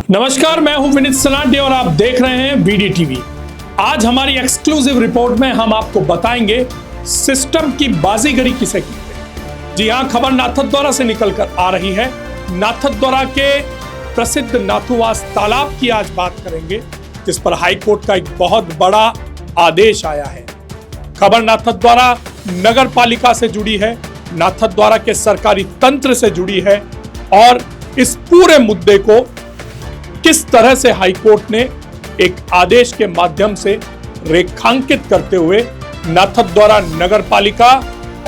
नमस्कार, मैं हूं विनीत सलांटे और आप देख रहे हैं बीडी टीवी। आज हमारी एक्सक्लूसिव रिपोर्ट में हम आपको बताएंगे सिस्टम की बाजीगरी किसे कहते हैं। जी हां, खबर नाथद्वारा से निकलकर आ रही है। नाथद्वारा के प्रसिद्ध नाथुवास तालाब की आज बात करेंगे, जिस पर हाईकोर्ट का एक बहुत बड़ा आदेश आया है। खबर नाथद्वारा नगर पालिका से जुड़ी है, नाथद्वारा के सरकारी तंत्र से जुड़ी है और इस पूरे मुद्दे को किस तरह से हाईकोर्ट ने एक आदेश के माध्यम से रेखांकित करते हुए नाथद्वारा नगर पालिका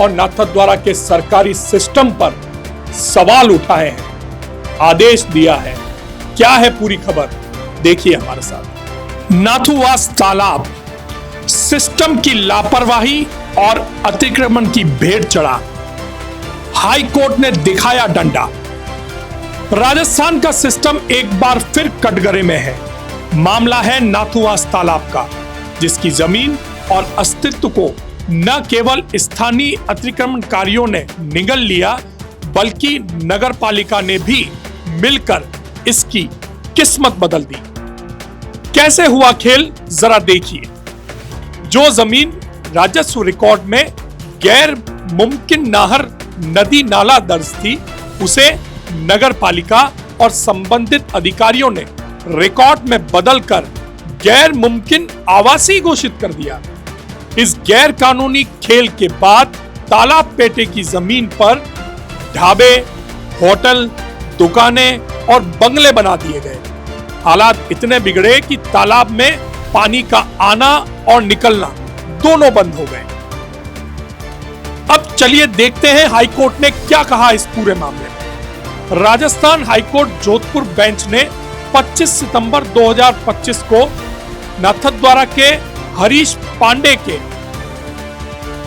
और नाथद्वारा के सरकारी सिस्टम पर सवाल उठाए हैं, आदेश दिया है। क्या है पूरी खबर, देखिए हमारे साथ। नाथुवास तालाब, सिस्टम की लापरवाही और अतिक्रमण की भेंट चढ़ा, हाईकोर्ट ने दिखाया डंडा। राजस्थान का सिस्टम एक बार फिर कटघरे में है। मामला है नाथुवास तालाब का, जिसकी जमीन और अस्तित्व को न केवल स्थानीय अतिक्रमणकारियों ने निगल लिया, बल्कि नगर पालिका ने भी मिलकर इसकी किस्मत बदल दी। कैसे हुआ खेल, जरा देखिए। जो जमीन राजस्व रिकॉर्ड में गैर मुमकिन नाहर नदी नाला दर्ज थी, उसे नगर पालिका और संबंधित अधिकारियों ने रिकॉर्ड में बदलकर गैर मुमकिन आवासीय घोषित कर दिया। इस गैर कानूनी खेल के बाद तालाब पेटे की जमीन पर ढाबे, होटल, दुकानें और बंगले बना दिए गए। हालात इतने बिगड़े कि तालाब में पानी का आना और निकलना दोनों बंद हो गए। अब चलिए देखते हैं हाईकोर्ट ने क्या कहा इस पूरे मामले में। राजस्थान हाईकोर्ट जोधपुर बेंच ने 25 सितंबर 2025 को नाथद्वारा के हरीश पांडे के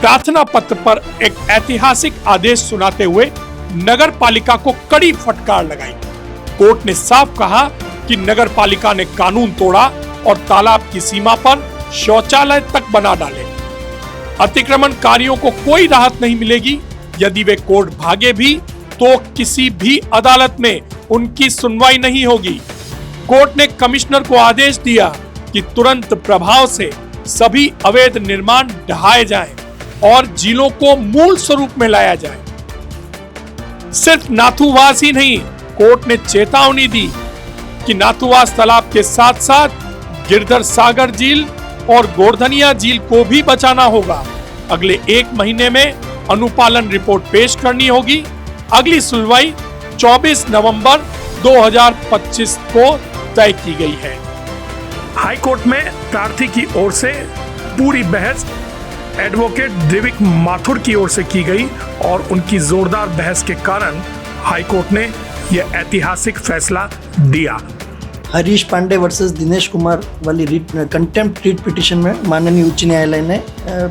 प्रार्थना पत्र पर एक ऐतिहासिक आदेश सुनाते हुए नगर पालिका को कड़ी फटकार लगाई। कोर्ट ने साफ कहा कि नगर पालिका ने कानून तोड़ा और तालाब की सीमा पर शौचालय तक बना डाले। अतिक्रमणकारियों को कोई राहत नहीं मिलेगी। यदि वे कोर्ट भागे भी तो किसी भी अदालत में उनकी सुनवाई नहीं होगी। कोर्ट ने कमिश्नर को आदेश दिया कि तुरंत प्रभाव से सभी अवैध निर्माण ढहाए जाएं और झीलों को मूल स्वरूप में लाया जाए। सिर्फ नाथुवास ही नहीं, कोर्ट ने चेतावनी दी कि नाथुवास तालाब के साथ साथ गिरधर सागर झील और गोवर्धनिया झील को भी बचाना होगा। अगले 1 महीने में अनुपालन रिपोर्ट पेश करनी होगी। अगली सुनवाई 24 नवंबर 2025 को तय की गई है। हाईकोर्ट में प्रार्थी की ओर से पूरी बहस एडवोकेट दिविक माथुर की ओर से की गई और उनकी जोरदार बहस के कारण हाईकोर्ट ने यह ऐतिहासिक फैसला दिया। हरीश पांडे वर्सेस दिनेश कुमार वाली कंटेम्प्ट रीट पिटीशन में माननीय उच्च न्यायालय ने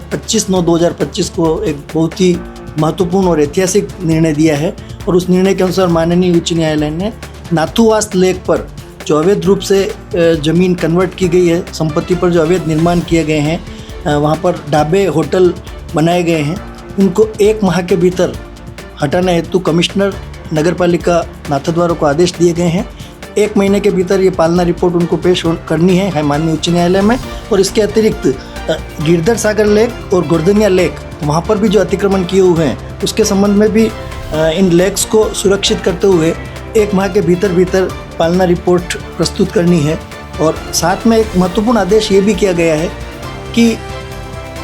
25/9/2025 को एक बहुत ही महत्वपूर्ण और ऐतिहासिक निर्णय दिया है और उस निर्णय के अनुसार माननीय उच्च न्यायालय ने नाथुवास लेक पर जो अवैध रूप से जमीन कन्वर्ट की गई है, संपत्ति पर जो अवैध निर्माण किए गए हैं, वहाँ पर ढाबे, होटल बनाए गए हैं, उनको 1 माह के भीतर हटाने हेतु कमिश्नर नगर पालिका नाथद्वारा को आदेश दिए गए हैं। 1 महीने के भीतर ये पालना रिपोर्ट उनको पेश करनी है माननीय उच्च न्यायालय में। और इसके अतिरिक्त गिरधर सागर लेक और गोवर्धनिया लेक, वहाँ पर भी जो अतिक्रमण किए हुए हैं, उसके संबंध में भी इन लेक्स को सुरक्षित करते हुए 1 माह के भीतर पालना रिपोर्ट प्रस्तुत करनी है। और साथ में एक महत्वपूर्ण आदेश ये भी किया गया है कि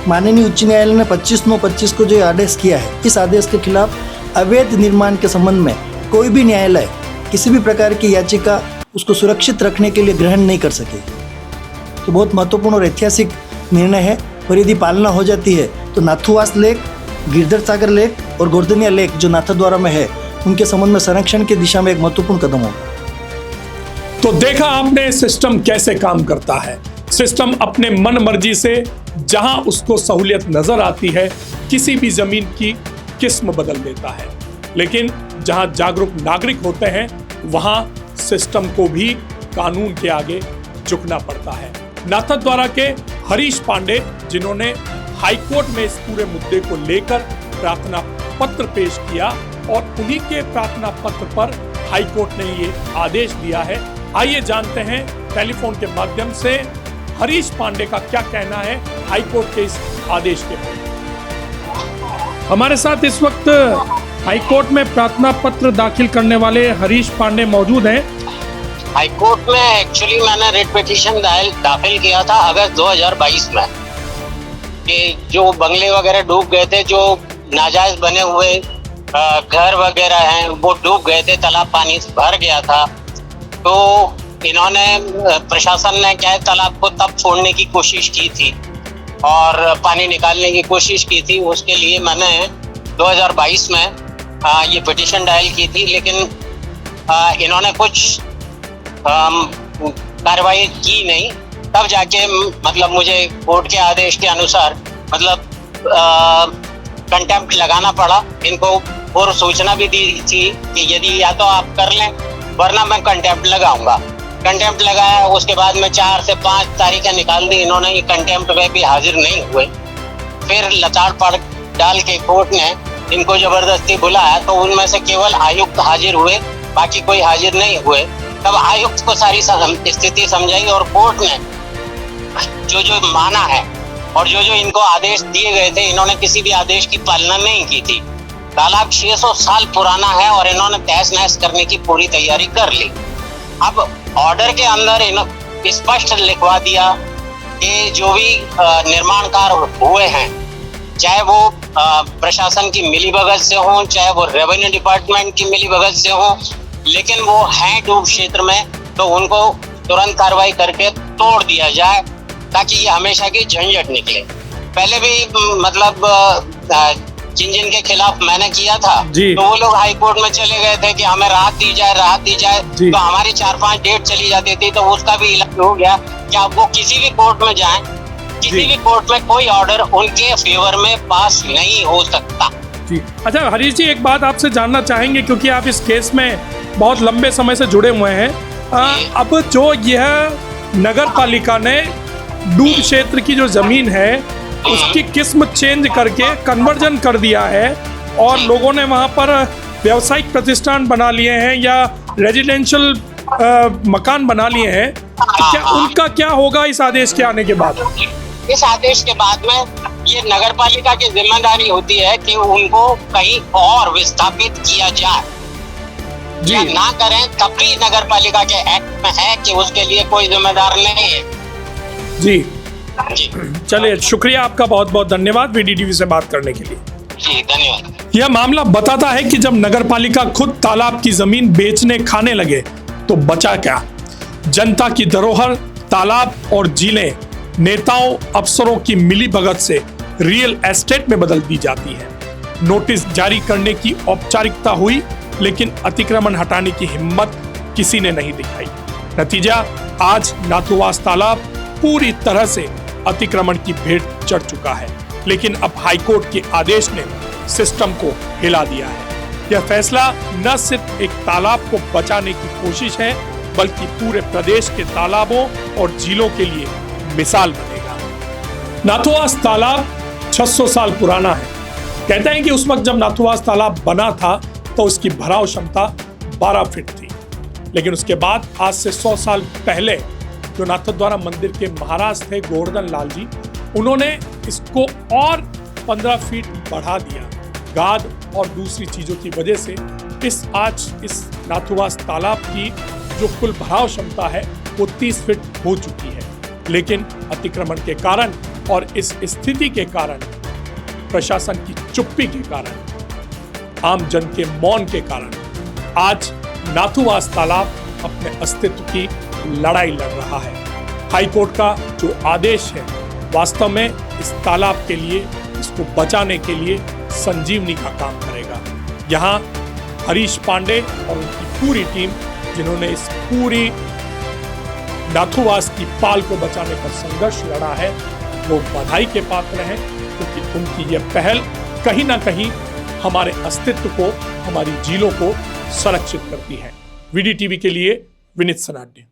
माननीय उच्च न्यायालय ने 25/9/25 को जो आदेश किया है, इस आदेश के खिलाफ अवैध निर्माण के संबंध में कोई भी न्यायालय किसी भी प्रकार की याचिका उसको सुरक्षित रखने के लिए ग्रहण नहीं कर सकेगी। तो बहुत महत्वपूर्ण और ऐतिहासिक निर्णय है और यदि पालना हो जाती है तो नाथुवास लेक, गिरधर सागर लेक और गोवर्धनिया लेक जो नाथद्वारा में है, उनके संबंध में संरक्षण की दिशा में एक महत्वपूर्ण कदम होगा। तो देखा आपने सिस्टम कैसे काम करता है। सिस्टम अपने मन मर्जी से जहां उसको सहूलियत नजर आती है किसी भी जमीन की किस्म बदल देता है, लेकिन जहां जागरूक नागरिक होते हैं वहां सिस्टम को भी कानून के आगे झुकना पड़ता है। नाथद्वारा के हरीश पांडे, जिन्होंने हाईकोर्ट में इस पूरे मुद्दे को लेकर प्रार्थना पत्र पेश किया और उन्हीं के प्रार्थना पत्र पर हाईकोर्ट ने ये आदेश दिया है। आइए जानते हैं टेलीफोन के माध्यम से हरीश पांडे का क्या कहना है हाईकोर्ट के इस आदेश के बारे में। हमारे साथ इस वक्त हाईकोर्ट में प्रार्थना पत्र दाखिल करने वाले हरीश पांडे मौजूद हैं। हाईकोर्ट में एक्चुअली मैंने रिट पिटीशन दाखिल किया था अगस्त 2022 में कि जो बंगले वगैरह डूब गए थे, जो नाजायज बने हुए घर वगैरह हैं वो डूब गए थे, तालाब पानी से भर गया था। तो इन्होंने प्रशासन ने क्या है तालाब को तब छोड़ने की कोशिश की थी और पानी निकालने की कोशिश की थी। उसके लिए मैंने 2022 में ये पिटीशन डायल की थी, लेकिन इन्होंने कुछ कार्रवाई की नहीं। तब जाके मतलब मुझे कोर्ट के आदेश के अनुसार मतलब कंटेम्प्ट लगाना पड़ा इनको, और सूचना भी दी थी कि यदि या तो आप कर लें वरना मैं कंटेम्प्ट लगाऊंगा। कंटेम्प्ट लगाया, उसके बाद में 4 से 5 तारीखें निकाल दी इन्होंने, ये कंटेम्प्ट में भी हाजिर नहीं हुए। फिर लताड़ पड़ डाल के कोर्ट ने इनको जबरदस्ती बुलाया, तो उनमें से केवल आयुक्त हाजिर हुए, बाकी कोई हाजिर नहीं हुए। तब आयुक्त को सारी स्थिति समझाई और कोर्ट ने जो माना है और जो इनको आदेश दिए गए थे, इन्होंने किसी भी आदेश की पालना नहीं की थी। तालाब 600 साल पुराना है और इन्होंने तहस नहस करने की पूरी तैयारी कर ली। अब ऑर्डर के अंदर स्पष्ट लिखवा दिया कि जो भी निर्माण कार्य हुए हैं, चाहे वो प्रशासन की मिलीभगत से हो, चाहे वो रेवेन्यू डिपार्टमेंट की मिलीभगत से हो, लेकिन वो हैं डूब क्षेत्र में, तो उनको तुरंत कार्रवाई करके तोड़ दिया जाए ताकि ये हमेशा की झंझट निकले। पहले भी मतलब जिन के खिलाफ मैंने किया था, तो वो लोग हाई कोर्ट में चले गए थे कि हमें राहत दी जाए, तो हमारी 4-5 डेट चली जाती थी, तो उसका भी इलाज हो गया कि अब वो किसी भी कोर्ट में जाएं, किसी भी कोर्ट में कोई ऑर्डर उनके फेवर में पास नहीं हो सकता। जी अच्छा हरीश जी, एक बात आपसे जानना चाहेंगे क्योंकि आप इस केस में बहुत लंबे समय से जुड़े हुए हैं। अब जो यह नगर पालिका ने डूब क्षेत्र की जो जमीन है उसकी किस्म चेंज करके कन्वर्जन कर दिया है और लोगों ने वहां पर व्यावसायिक प्रतिष्ठान बना लिए हैं या रेजिडेंशियल मकान बना लिए हैं, क्या उनका क्या होगा इस आदेश के आने के बाद? इस आदेश के बाद में ये नगर पालिका की जिम्मेदारी होती है कि उनको कहीं और विस्थापित किया जाए या ना करें, तब भी नगर पालिका के एक्ट में है कि उसके लिए कोई जिम्मेदार नहीं है। जी चलिए, शुक्रिया आपका, बहुत बहुत धन्यवाद VDTV से बात करने के लिए। जी धन्यवाद। यह मामला बताता है कि जब नगर पालिका खुद तालाब की जमीन बेचने खाने लगे तो बचा क्या? जनता की धरोहर तालाब और झीलें नेताओं अफसरों की मिलीभगत से रियल एस्टेट में बदल दी जाती है। नोटिस जारी करने की औपचारिकता हुई, लेकिन अतिक्रमण हटाने की हिम्मत किसी ने नहीं दिखाई। नतीजा, आज नाथुवास तालाब पूरी तरह से अतिक्रमण की भेंट चढ़ चुका है। लेकिन अब हाईकोर्ट के आदेश ने सिस्टम को हिला दिया है। यह फैसला न सिर्फ एक तालाब को बचाने की कोशिश है, बल्कि पूरे प्रदेश के तालाबों और झीलों के लिए मिसाल बनेगा। नाथुवास तालाब 600 साल पुराना है। कहते हैं कि उस वक्त जब नाथुवास तालाब बना था तो उसकी भराव क्षमता 12 फीट थी, लेकिन उसके बाद आज से 100 साल पहले जो नाथद्वारा मंदिर के महाराज थे गोवर्धन लाल जी, उन्होंने इसको और 15 फीट बढ़ा दिया। गाद और दूसरी चीजों की वजह से आज इस नाथुवास तालाब की जो कुल भराव क्षमता है वो 30 फीट हो चुकी है। लेकिन अतिक्रमण के कारण और इस स्थिति के कारण, प्रशासन की चुप्पी के कारण, आम जन के मौन के कारण आज नाथुवास तालाब अपने अस्तित्व की लड़ाई लड़ रहा है। हाईकोर्ट का जो आदेश है वास्तव में इस तालाब के लिए, इसको बचाने के लिए संजीवनी का काम करेगा। यहाँ हरीश पांडे और उनकी पूरी टीम, जिन्होंने इस पूरी नाथुवास की पाल को बचाने का संघर्ष लड़ा है, वो बधाई के पात्र हैं, क्योंकि उनकी यह पहल कहीं ना कहीं हमारे अस्तित्व को, हमारी झीलों को संरक्षित करती है। VDTV के लिए विनीत सनाड्य।